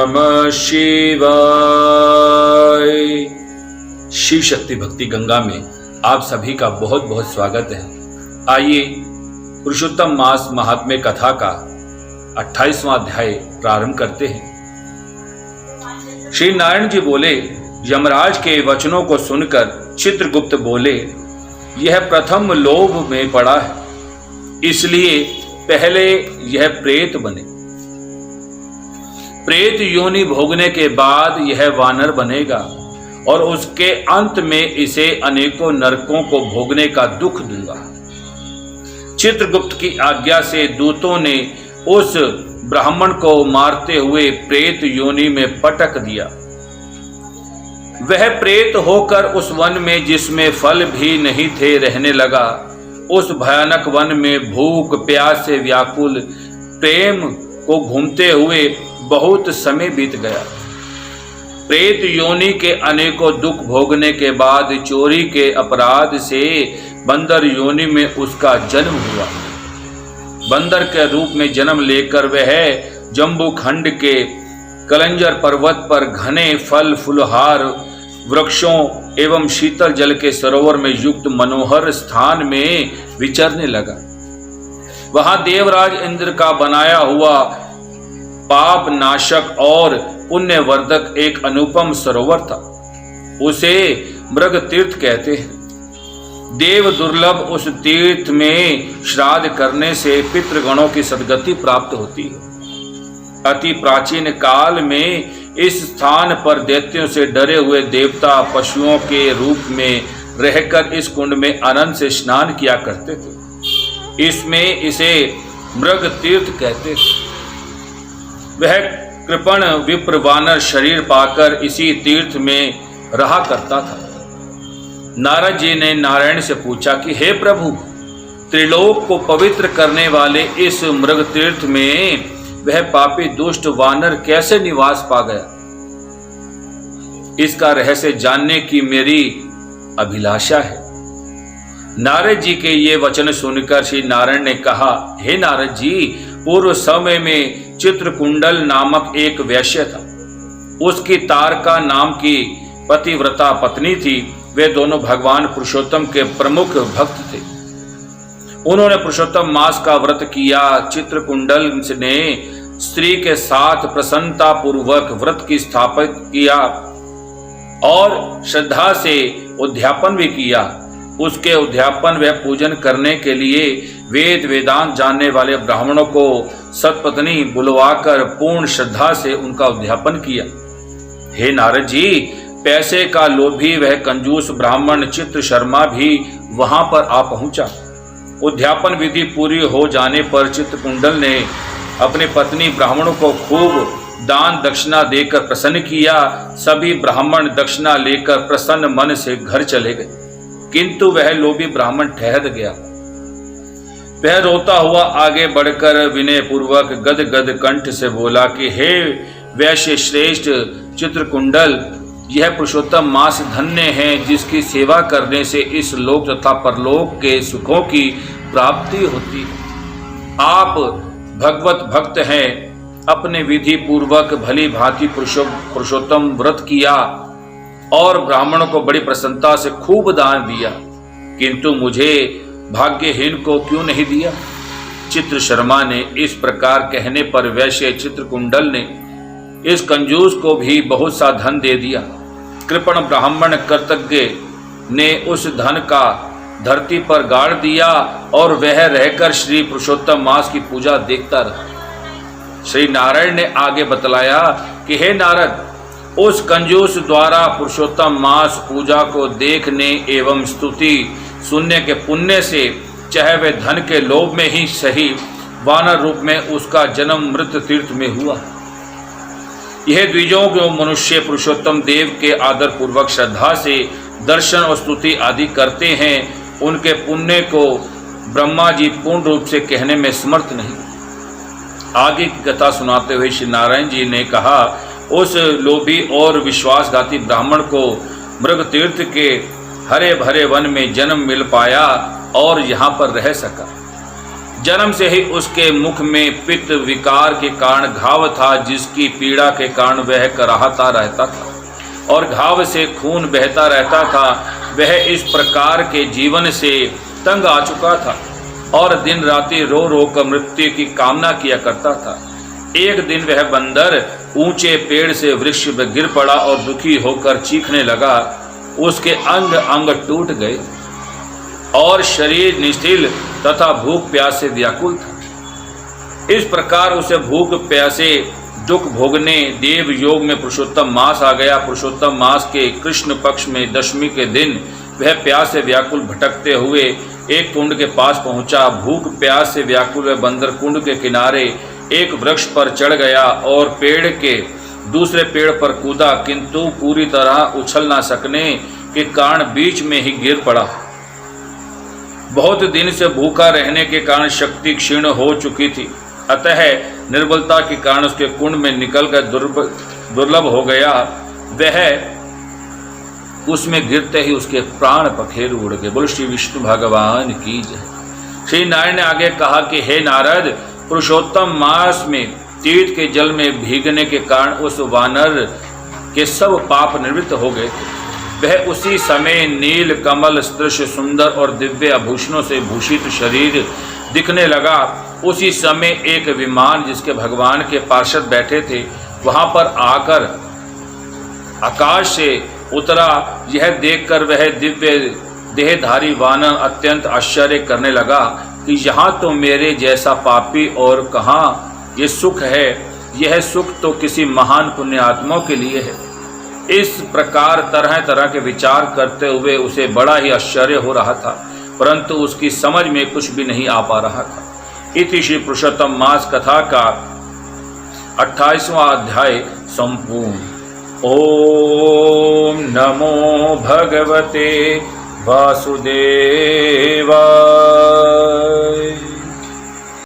नमः शिवाय। शिव शक्ति भक्ति गंगा में आप सभी का बहुत बहुत स्वागत है। आइए पुरुषोत्तम मास महात्म्य कथा का 28वां अध्याय प्रारंभ करते हैं। श्री नारायण जी बोले, यमराज के वचनों को सुनकर चित्रगुप्त बोले, यह प्रथम लोभ में पड़ा है, इसलिए पहले यह प्रेत बने। प्रेत योनि भोगने के बाद यह वानर बनेगा और उसके अंत में इसे अनेकों नरकों को भोगने का दुख दूंगा। चित्रगुप्त की आज्ञा से दूतों ने उस ब्राह्मण को मारते हुए प्रेत योनि में पटक दिया। वह प्रेत होकर उस वन में जिसमें फल भी नहीं थे रहने लगा। उस भयानक वन में भूख प्यास से व्याकुल प्रेम को घूमते हुए बहुत समय बीत गया। प्रेत योनि के अनेकों दुख भोगने के बाद चोरी के अपराध से बंदर योनि में उसका जन्म हुआ। बंदर के रूप में जन्म लेकर वह जम्बूखंड के कलंजर पर्वत पर घने फल फुलहार वृक्षों एवं शीतल जल के सरोवर में युक्त मनोहर स्थान में विचरने लगा। वहां देवराज इंद्र का बनाया हुआ पाप नाशक और पुण्यवर्धक एक अनुपम सरोवर था। उसे मृग तीर्थ कहते हैं। देव दुर्लभ उस तीर्थ में श्राद्ध करने से पितृगणों की सद्गति प्राप्त होती है। अति प्राचीन काल में इस स्थान पर दैत्यों से डरे हुए देवता पशुओं के रूप में रहकर इस कुंड में आनंद से स्नान किया करते थे। इसमें इसे मृग तीर्थ कहते थे। वह कृपण विप्र वानर शरीर पाकर इसी तीर्थ में रहा करता था। नारद जी ने नारायण से पूछा कि हे प्रभु, त्रिलोक को पवित्र करने वाले इस मृग तीर्थ में वह पापी दुष्ट वानर कैसे निवास पा गया? इसका रहस्य जानने की मेरी अभिलाषा है। नारद जी के ये वचन सुनकर श्री नारायण ने कहा, हे नारद जी, पूर्व समय में चित्रकुंडल नामक एक वैश्य था। उसकी तारका नाम की पतिव्रता पत्नी थी। वे दोनों भगवान पुरुषोत्तम के प्रमुख भक्त थे। उन्होंने पुरुषोत्तम मास का व्रत किया। चित्रकुंडल ने स्त्री के साथ प्रसन्नता पूर्वक व्रत की स्थापित किया और श्रद्धा से उद्यापन भी किया। उसके उद्यापन व पूजन करने के लिए वेद वेदांत जानने वाले ब्राह्मणों को सतपत्नी बुलवाकर पूर्ण श्रद्धा से उनका उद्यापन किया। हे नारद जी, पैसे का लोभी वह कंजूस ब्राह्मण चित्र शर्मा भी वहां पर आ पहुंचा। उद्यापन विधि पूरी हो जाने पर चित्रकुंडल ने अपनी पत्नी ब्राह्मणों को खूब दान दक्षिणा देकर प्रसन्न किया। सभी ब्राह्मण दक्षिणा लेकर प्रसन्न मन से घर चले गए, किंतु वह लोभी ब्राह्मण ठहर गया। वह रोता हुआ आगे बढ़कर विनय पूर्वक गदगद कंठ से बोला कि हे वैश्य श्रेष्ठ चित्रकुंडल, यह पुरुषोत्तम मास धन्य है जिसकी सेवा करने से इस लोक तथा परलोक के सुखों की प्राप्ति होती है। आप भगवत भक्त हैं, अपने विधि पूर्वक भली भांति पुरुषोत्तम व्रत किया और ब्राह्मणों को बड़ी प्रसन्नता से खूब दान दिया, किंतु मुझे भाग्यहीन को क्यों नहीं दिया? चित्र शर्मा ने इस प्रकार कहने पर वैश्य चित्रकुंडल ने इस कंजूस को भी बहुत सा धन दे दिया। कृपण ब्राह्मण कृतज्ञ ने उस धन का धरती पर गाड़ दिया और वह रहकर श्री पुरुषोत्तम मास की पूजा देखता रहा। श्री नारायण ने आगे बतलाया कि हे नारद, उस कंजूस द्वारा पुरुषोत्तम मास पूजा को देखने एवं स्तुति सुनने के पुण्य से, चाहे वे धन के लोभ में ही सही, वानर रूप में उसका जन्म मृत तीर्थ में हुआ। यह द्विजों को मनुष्य पुरुषोत्तम देव के आदर पूर्वक श्रद्धा से दर्शन और स्तुति आदि करते हैं, उनके पुण्य को ब्रह्मा जी पूर्ण रूप से कहने में समर्थ नहीं। आगे की कथा सुनाते हुए श्री नारायण जी ने कहा, उस लोभी और विश्वासघाती ब्राह्मण को मृग तीर्थ के हरे भरे वन में जन्म मिल पाया और यहाँ पर रह सका। जन्म से ही उसके मुख में पित्त विकार के कारण घाव था, जिसकी पीड़ा के कारण वह कराहता रहता था और घाव से खून बहता रहता था। वह इस प्रकार के जीवन से तंग आ चुका था और दिन राति रो रो कर मृत्यु की कामना किया करता था। एक दिन वह बंदर ऊंचे पेड़ से वृक्ष पर गिर पड़ा और दुखी होकर चीखने लगा। उसके अंग अंग टूट गए और शरीर निस्थिल तथा भूख प्यास से व्याकुल था। इस प्रकार उसे भूख प्यासे दुख भोगने देव योग में पुरुषोत्तम मास आ गया। पुरुषोत्तम मास के कृष्ण पक्ष में दशमी के दिन वह प्यास से व्याकुल भटकते हुए एक कुंड के पास पहुंचा। भूख प्यास से व्याकुल वह बंदर कुंड के किनारे एक वृक्ष पर चढ़ गया और पेड़ के दूसरे पेड़ पर कूदा, किंतु पूरी तरह उछल ना सकने के कारण बीच में ही गिर पड़ा। बहुत दिन से भूखा रहने के कारण शक्ति क्षीण हो चुकी थी, अतः निर्बलता के कारण उसके कुंड में निकलकर दुर्लभ हो गया। वह उसमें गिरते ही उसके प्राण पखेरु उड़ गए। बोलो श्री विष्णु भगवान की जय। श्री नारायण ने आगे कहा कि हे नारद, पुरुषोत्तम मास में तीर्थ के जल में भीगने के कारण उस वानर के सब पाप निवृत्त हो गए थे। वह उसी समय नील कमल सदृश सुंदर और दिव्य आभूषणों से भूषित शरीर दिखने लगा। उसी समय एक विमान जिसके भगवान के पार्षद बैठे थे वहां पर आकर आकाश से उतरा। यह देखकर वह दिव्य देहधारी वानर अत्यंत आश्चर्य करने लगा कि यहाँ तो मेरे जैसा पापी और कहाँ ये सुख है। यह सुख तो किसी महान पुण्यात्माओं के लिए है। इस प्रकार तरह तरह के विचार करते हुए उसे बड़ा ही आश्चर्य हो रहा था, परंतु उसकी समझ में कुछ भी नहीं आ पा रहा था। इति श्री पुरुषोत्तम मास कथा का 28वां अध्याय संपूर्ण। ओम नमो भगवते वासुदेवाय।